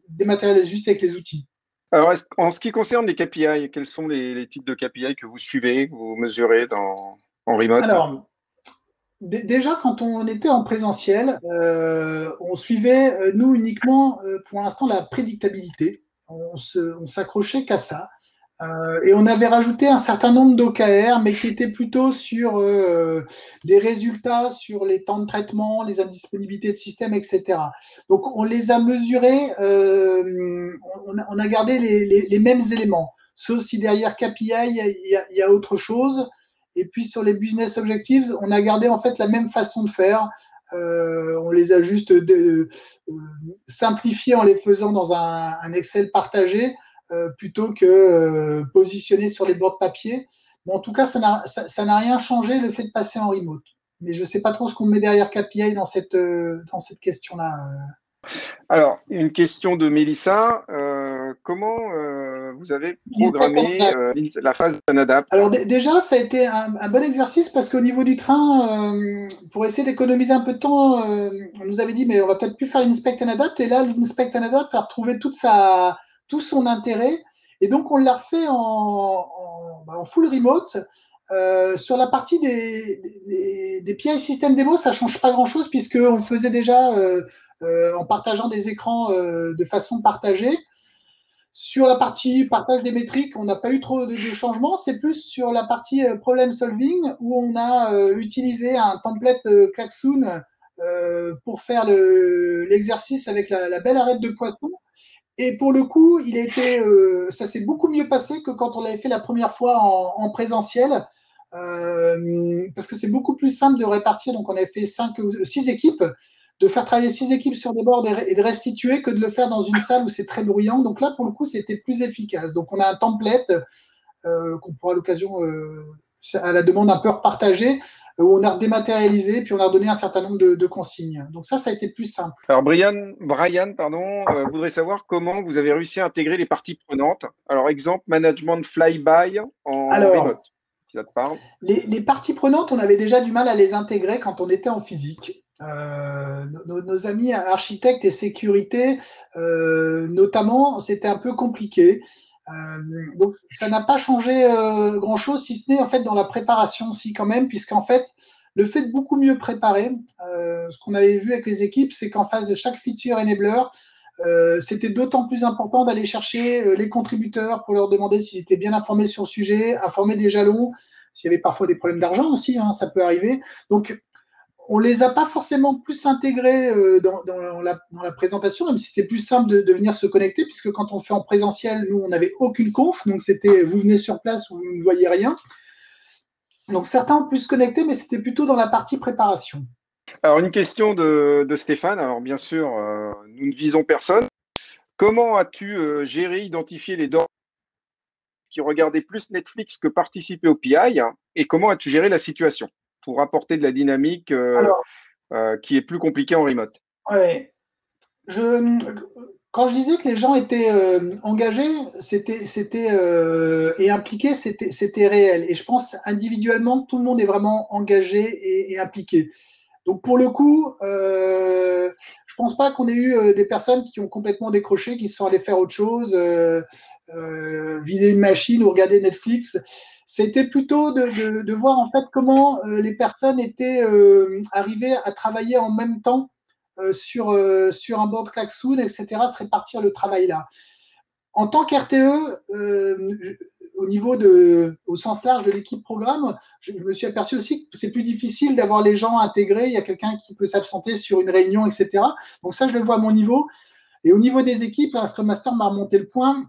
dématérialise juste avec les outils. Alors, en ce qui concerne les KPI, quels sont les types de KPI que vous suivez, que vous mesurez en remote? Alors, déjà, quand on était en présentiel, on suivait, nous, uniquement, pour l'instant, la prédictabilité. On s'accrochait qu'à ça. Et on avait rajouté un certain nombre d'OKR, mais qui étaient plutôt sur des résultats, sur les temps de traitement, les indisponibilités de système, etc. Donc, on les a mesurés, on a gardé les mêmes éléments, sauf si derrière KPI, il y a autre chose. Et puis sur les business objectives, on a gardé en fait la même façon de faire. On les a juste simplifiés en les faisant dans un Excel partagé plutôt que positionné sur les bords de papier. Mais en tout cas, ça n'a rien changé le fait de passer en remote. Mais je ne sais pas trop ce qu'on met derrière KPI dans cette question-là. Alors, une question de Mélissa. Comment vous avez programmé la phase d'Anadapt? Alors déjà, ça a été un bon exercice parce qu'au niveau du train, pour essayer d'économiser un peu de temps, on nous avait dit mais on va peut-être plus faire l'Inspect and Adapt. Et là, l'Inspect and Adapt a retrouvé tout son intérêt. Et donc, on l'a refait en full remote. Sur la partie des PI System Demo, ça change pas grand-chose puisqu'on le faisait déjà en partageant des écrans de façon partagée. Sur la partie partage des métriques, on n'a pas eu trop de changements. C'est plus sur la partie problem solving où on a utilisé un template Klaxoon pour faire l'exercice avec la belle arête de poisson. Et pour le coup, ça s'est beaucoup mieux passé que quand on l'avait fait la première fois en présentiel. Parce que c'est beaucoup plus simple de répartir. Donc, on avait fait 6 équipes, de faire travailler 6 équipes sur des boards et de restituer que de le faire dans une salle où c'est très bruyant. Donc là, pour le coup, c'était plus efficace. Donc, on a un template qu'on pourra à l'occasion, à la demande un peu repartager, où on a dématérialisé, puis on a redonné un certain nombre de consignes. Donc ça a été plus simple. Alors, Brian, pardon, voudrait savoir comment vous avez réussi à intégrer les parties prenantes. Alors, exemple, management flyby en remote, si ça te parle. Les parties prenantes, on avait déjà du mal à les intégrer quand on était en physique. Nos amis architectes et sécurité, notamment, c'était un peu compliqué. Donc ça n'a pas changé grand-chose, si ce n'est en fait dans la préparation aussi quand même, puisqu'en fait le fait de beaucoup mieux préparer, ce qu'on avait vu avec les équipes, c'est qu'en face de chaque feature enabler, c'était d'autant plus important d'aller chercher les contributeurs pour leur demander s'ils étaient bien informés sur le sujet, informer des jalons, s'il y avait parfois des problèmes d'argent aussi, hein, ça peut arriver. Donc on les a pas forcément plus intégrés dans la présentation, même si c'était plus simple de venir se connecter, puisque quand on fait en présentiel, nous, on n'avait aucune conf, donc c'était vous venez sur place où vous ne voyez rien. Donc certains ont pu se connecter, mais c'était plutôt dans la partie préparation. Alors, une question de Stéphane. Alors, bien sûr, nous ne visons personne. Comment as-tu géré, identifié les dormeurs qui regardaient plus Netflix que participer au PI, et comment as-tu géré la situation pour apporter de la dynamique qui est plus compliquée en remote? Ouais. Quand je disais que les gens étaient engagés, et impliqués, c'était réel. Et je pense individuellement, tout le monde est vraiment engagé et impliqué. Donc pour le coup, je pense pas qu'on ait eu des personnes qui ont complètement décroché, qui se sont allées faire autre chose, vider une machine ou regarder Netflix. C'était plutôt de voir en fait comment les personnes étaient arrivées à travailler en même temps sur un board Klaxoon, etc., se répartir le travail là. En tant qu'RTE, au sens large de l'équipe programme, je me suis aperçu aussi que c'est plus difficile d'avoir les gens intégrés. Il y a quelqu'un qui peut s'absenter sur une réunion, etc. Donc ça, je le vois à mon niveau. Et au niveau des équipes, un Scrum Master m'a remonté le point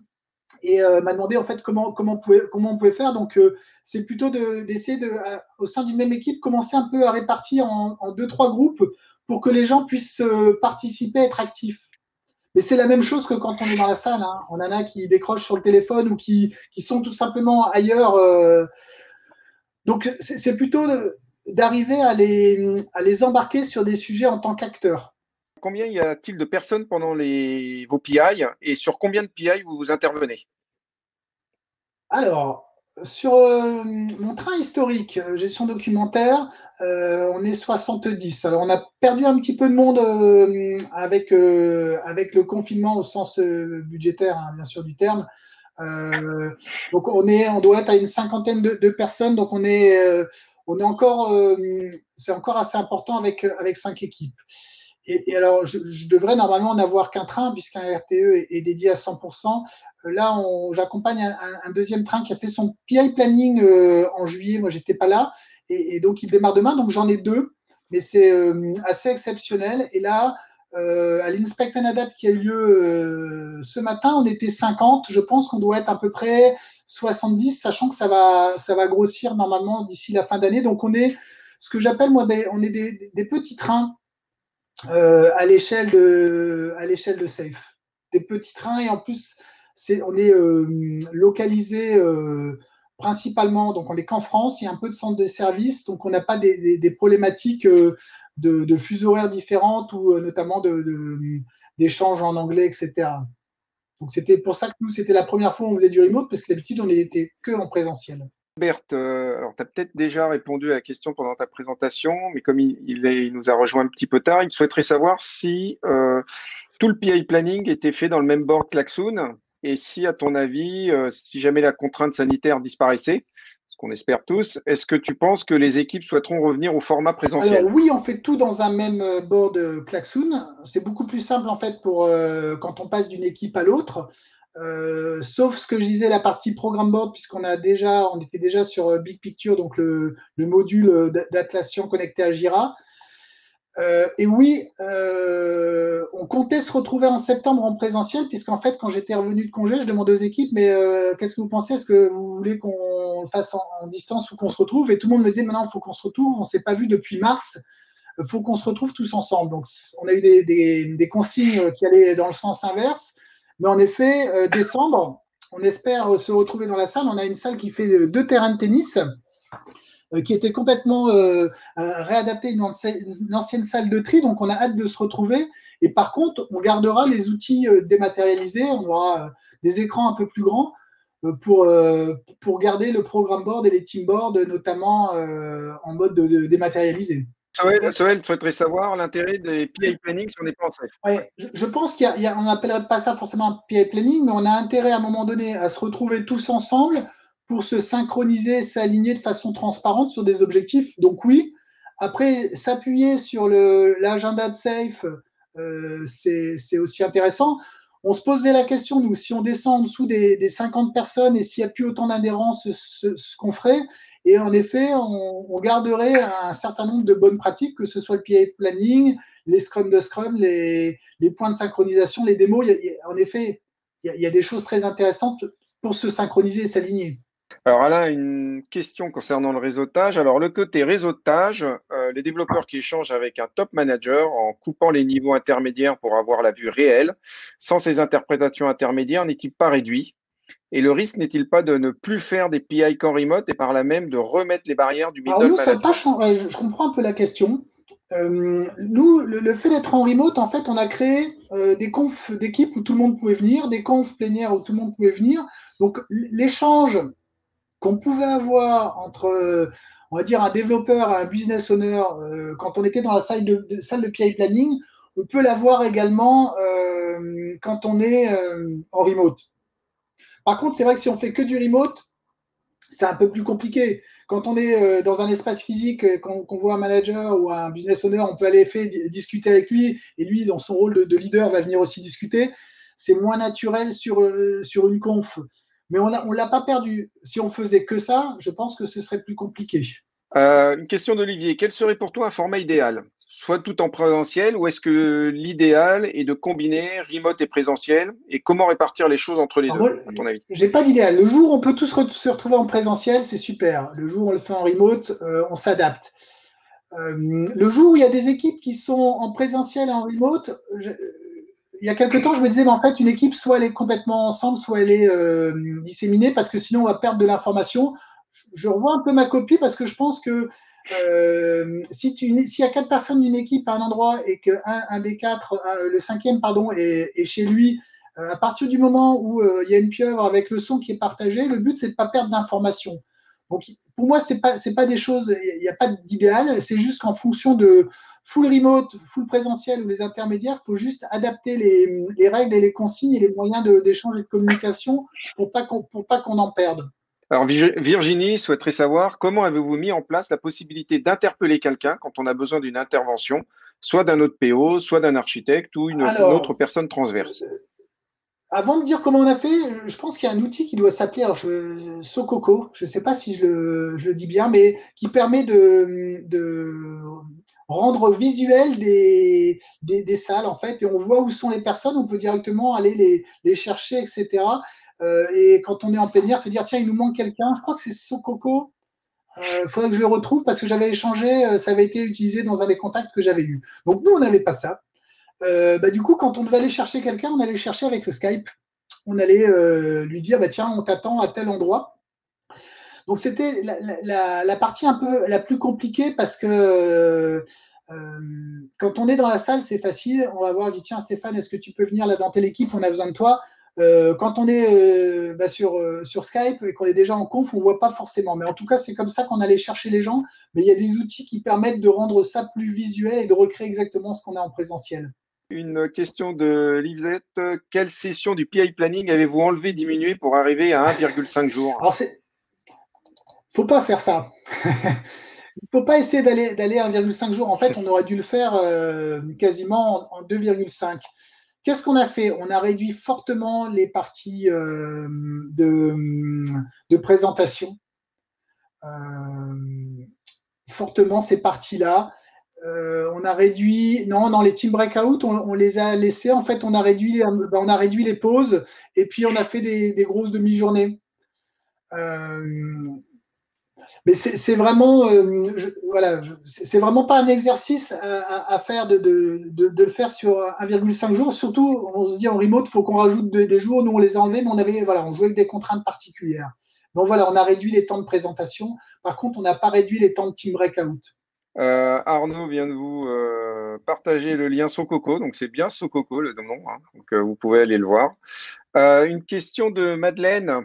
et m'a demandé en fait comment on pouvait faire. Donc c'est plutôt d'essayer au sein d'une même équipe, commencer un peu à répartir en 2-3 groupes pour que les gens puissent participer, être actifs. Mais c'est la même chose que quand on est dans la salle. Hein. On en a qui décrochent sur le téléphone ou qui sont tout simplement ailleurs Donc, c'est plutôt d'arriver à les embarquer sur des sujets en tant qu'acteurs. Combien y a-t-il de personnes pendant vos PI et sur combien de PI vous intervenez? Alors, sur mon train historique, gestion documentaire, on est 70. Alors, on a perdu un petit peu de monde avec le confinement au sens budgétaire, hein, bien sûr, du terme. Donc, on doit être à une cinquantaine de personnes. Donc, on est encore, c'est encore assez important avec 5 équipes. Et alors, je devrais normalement en avoir qu'un train, puisqu'un RTE est dédié à 100%. Là, j'accompagne un deuxième train qui a fait son PI planning en juillet. Moi, j'étais pas là. Et donc, il démarre demain. Donc, j'en ai deux. Mais c'est assez exceptionnel. Et là, à l'Inspect and Adapt qui a eu lieu ce matin, on était 50. Je pense qu'on doit être à peu près 70, sachant que ça va grossir normalement d'ici la fin d'année. Donc, on est ce que j'appelle, moi, on est des petits trains à l'échelle de Safe. Des petits trains et en plus, on est localisé principalement, donc on n'est qu'en France, il y a un peu de centres de service, donc on n'a pas des problématiques de fuseaux horaires différentes ou notamment d'échanges en anglais, etc. Donc c'était pour ça que nous, c'était la première fois où on faisait du remote, parce que d'habitude, on n'était que en présentiel. Berthe, alors tu as peut-être déjà répondu à la question pendant ta présentation, mais comme il nous a rejoint un petit peu tard, il souhaiterait savoir si tout le PI planning était fait dans le même board Klaxoon et si, à ton avis, si jamais la contrainte sanitaire disparaissait, ce qu'on espère tous, est-ce que tu penses que les équipes souhaiteront revenir au format Alors présentiel? oui, on fait tout dans un même board Klaxoon. C'est beaucoup plus simple en fait pour quand on passe d'une équipe à l'autre. Sauf ce que je disais, la partie programme board, on était déjà sur Big Picture, donc le module d'Atlassian connecté à Jira. Et oui, on comptait se retrouver en septembre en présentiel, puisqu'en fait, quand j'étais revenu de congé, je demandais aux équipes, mais qu'est-ce que vous pensez? Est-ce que vous voulez qu'on le fasse en distance ou qu'on se retrouve? Et tout le monde me disait, maintenant, il faut qu'on se retrouve. On ne s'est pas vu depuis mars. Il faut qu'on se retrouve tous ensemble. Donc, on a eu des consignes qui allaient dans le sens inverse. Mais en effet, décembre, on espère se retrouver dans la salle. On a une salle qui fait 2 terrains de tennis qui était complètement réadapté une ancienne salle de tri. Donc, on a hâte de se retrouver. Et par contre, on gardera les outils dématérialisés. On aura des écrans un peu plus grands pour garder le programme board et les team boards, notamment en mode dématérialisé. Soël, tu souhaiterais savoir l'intérêt des PI planning si on n'est pas en safe. Ouais, je pense on n'appellerait pas ça forcément un PI planning, mais on a intérêt à un moment donné à se retrouver tous ensemble pour se synchroniser, s'aligner de façon transparente sur des objectifs. Donc oui, après s'appuyer sur l'agenda de Safe, c'est aussi intéressant. On se posait la question, nous, si on descend en dessous des 50 personnes et s'il n'y a plus autant d'adhérence, ce qu'on ferait. Et en effet, on garderait un certain nombre de bonnes pratiques, que ce soit le PI planning, les scrum de scrum, les points de synchronisation, les démos. En effet, il y a des choses très intéressantes pour se synchroniser et s'aligner. Alors Alain, une question concernant le réseautage. Alors le côté réseautage, les développeurs qui échangent avec un top manager en coupant les niveaux intermédiaires pour avoir la vue réelle, sans ces interprétations intermédiaires, n'est-il pas réduit? Et le risque n'est-il pas de ne plus faire des PI core remote et par là même de remettre les barrières du Alors middle nous, ça n'a pas management? changé. Je comprends un peu la question. Nous, le fait d'être en remote, en fait, on a créé des confs d'équipe où tout le monde pouvait venir, des confs plénières où tout le monde pouvait venir. Donc l'échange qu'on pouvait avoir entre, on va dire, un développeur et un business owner quand on était dans la salle de PI planning, on peut l'avoir également quand on est en remote. Par contre, c'est vrai que si on fait que du remote, c'est un peu plus compliqué. Quand on est dans un espace physique, qu'on voit un manager ou un business owner, on peut aller discuter avec lui et lui, dans son rôle de leader, va venir aussi discuter. C'est moins naturel sur une conf. Mais on l'a pas perdu. Si on faisait que ça, je pense que ce serait plus compliqué. Une question d'Olivier. Quel serait pour toi un format idéal? Soit tout en présentiel ou est-ce que l'idéal est de combiner remote et présentiel? Et comment répartir les choses entre les Alors deux, moi, à ton avis? j'ai pas d'idéal. Le jour où on peut tous se retrouver en présentiel, c'est super. Le jour où on le fait en remote, on s'adapte. Le jour où il y a des équipes qui sont en présentiel et en remote, il y a quelque temps, je me disais, mais en fait, une équipe, soit elle est complètement ensemble, soit elle est disséminée, parce que sinon, on va perdre de l'information. je revois un peu ma copie parce que je pense que s'il y a 4 personnes d'une équipe à un endroit et que un des quatre, le cinquième, pardon, est chez lui, à partir du moment où il y a une pieuvre avec le son qui est partagé, le but c'est de pas perdre d'informations. Donc pour moi c'est pas des choses, il n'y a pas d'idéal, c'est juste qu'en fonction de full remote, full présentiel ou les intermédiaires, il faut juste adapter les règles et les consignes et les moyens d'échange et de communication pour pas qu'on en perde. Alors, Virginie souhaiterait savoir comment avez-vous mis en place la possibilité d'interpeller quelqu'un quand on a besoin d'une intervention, soit d'un autre PO, soit d'un architecte ou une autre Alors, personne transverse. avant de dire comment on a fait, je pense qu'il y a un outil qui doit s'appeler Sococo. Je ne sais pas si je le dis bien, mais qui permet de rendre visuel des salles en fait, et on voit où sont les personnes. On peut directement aller les chercher, etc. Et quand on est en plénière, se dire tiens, il nous manque quelqu'un. Je crois que c'est Sococo. Il faudrait que je le retrouve parce que j'avais échangé, ça avait été utilisé dans un des contacts que j'avais eu. Donc nous, on n'avait pas ça. Du coup, quand on devait aller chercher quelqu'un, on allait le chercher avec le Skype. On allait lui dire, bah, tiens, on t'attend à tel endroit. Donc c'était la partie un peu la plus compliquée parce que quand on est dans la salle, c'est facile. On va voir, je dis, tiens, Stéphane, est-ce que tu peux venir là dans telle équipe? On a besoin de toi. Quand on est sur Skype et qu'on est déjà en conf, on ne voit pas forcément. Mais en tout cas, c'est comme ça qu'on allait chercher les gens. Mais il y a des outils qui permettent de rendre ça plus visuel et de recréer exactement ce qu'on a en présentiel. Une question de Lisette. Quelle session du PI Planning avez-vous enlevé, diminué pour arriver à 1,5 jours? Alors, faut pas faire ça. Il faut pas essayer d'aller à 1,5 jours. En fait, on aurait dû le faire quasiment en 2,5. Qu'est-ce qu'on a fait? On a réduit fortement les parties de présentation. Fortement ces parties-là. On a réduit, non, dans les team breakout, on les a laissés. En fait, on a réduit les pauses et puis on a fait des grosses demi-journées. Mais c'est vraiment, voilà, c'est vraiment pas un exercice à faire de le faire sur 1,5 jours. Surtout, on se dit en remote, faut qu'on rajoute des jours. Nous, on les a enlevés, mais voilà, on jouait avec des contraintes particulières. Donc voilà, on a réduit les temps de présentation. Par contre, on n'a pas réduit les temps de team breakout. Arnaud vient de vous partager le lien Sococo, donc c'est bien Sococo le nom, hein, donc vous pouvez aller le voir. Une question de Madeleine.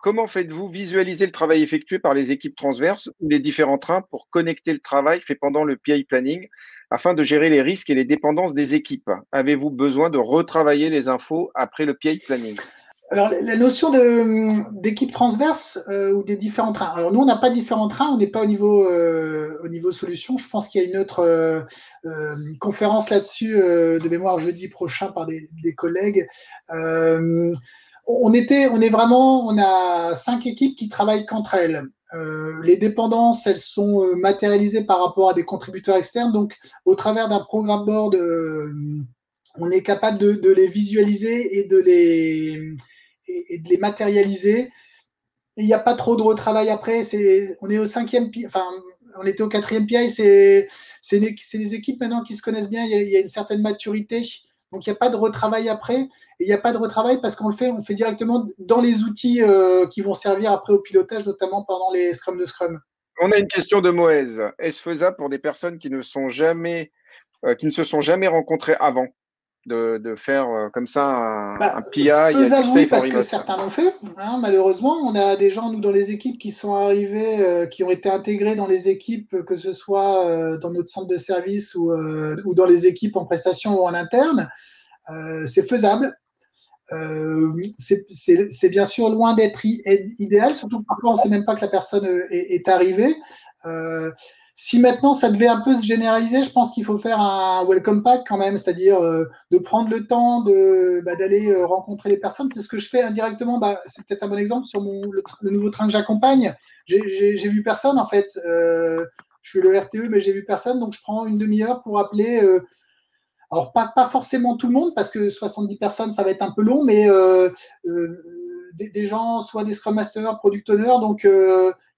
Comment faites-vous visualiser le travail effectué par les équipes transverses ou les différents trains pour connecter le travail fait pendant le PI planning afin de gérer les risques et les dépendances des équipes? Avez-vous besoin de retravailler les infos après le PI planning? Alors, la notion d'équipe transverse ou des différents trains. Alors, nous, on n'a pas différents trains, on n'est pas au niveau solution. Je pense qu'il y a une autre conférence là-dessus de mémoire jeudi prochain par des collègues. On a 5 équipes qui travaillent qu'entre elles. Les dépendances, elles sont matérialisées par rapport à des contributeurs externes. Donc, au travers d'un programme board, on est capable de les visualiser et de les matérialiser. Et il n'y a pas trop de retravail après. On est au cinquième, enfin, on était au 4e PI. C'est des équipes maintenant qui se connaissent bien. Il y a une certaine maturité. Donc, il n'y a pas de retravail après. Et il n'y a pas de retravail parce on fait directement dans les outils qui vont servir après au pilotage, notamment pendant les scrum de Scrum. On a une question de Moez. Est-ce faisable pour des personnes qui ne se sont jamais rencontrées avant de faire comme ça un PI faisable, du oui, safe en parce que remote? certains l'ont fait. Hein, malheureusement, on a des gens, nous, dans les équipes qui sont arrivés, qui ont été intégrés dans les équipes, que ce soit dans notre centre de service ou dans les équipes en prestation ou en interne. C'est faisable. C'est bien sûr loin d'être idéal, surtout que parfois on ne sait même pas que la personne est arrivée. Si maintenant ça devait un peu se généraliser, je pense qu'il faut faire un welcome pack quand même, c'est-à-dire de prendre le temps d'aller rencontrer les personnes. C'est ce que je fais indirectement. C'est peut-être un bon exemple sur le nouveau train que j'accompagne. J'ai vu personne en fait. Je suis le RTE, mais j'ai vu personne, donc je prends une demi-heure pour appeler. Alors, pas forcément tout le monde, parce que 70 personnes, ça va être un peu long, mais des gens, soit des Scrum Masters, Product Owners, donc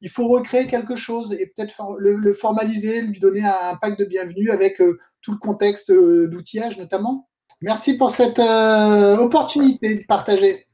il faut recréer quelque chose et peut-être le formaliser, lui donner un pack de bienvenue avec tout le contexte d'outillage notamment. Merci pour cette opportunité de partager.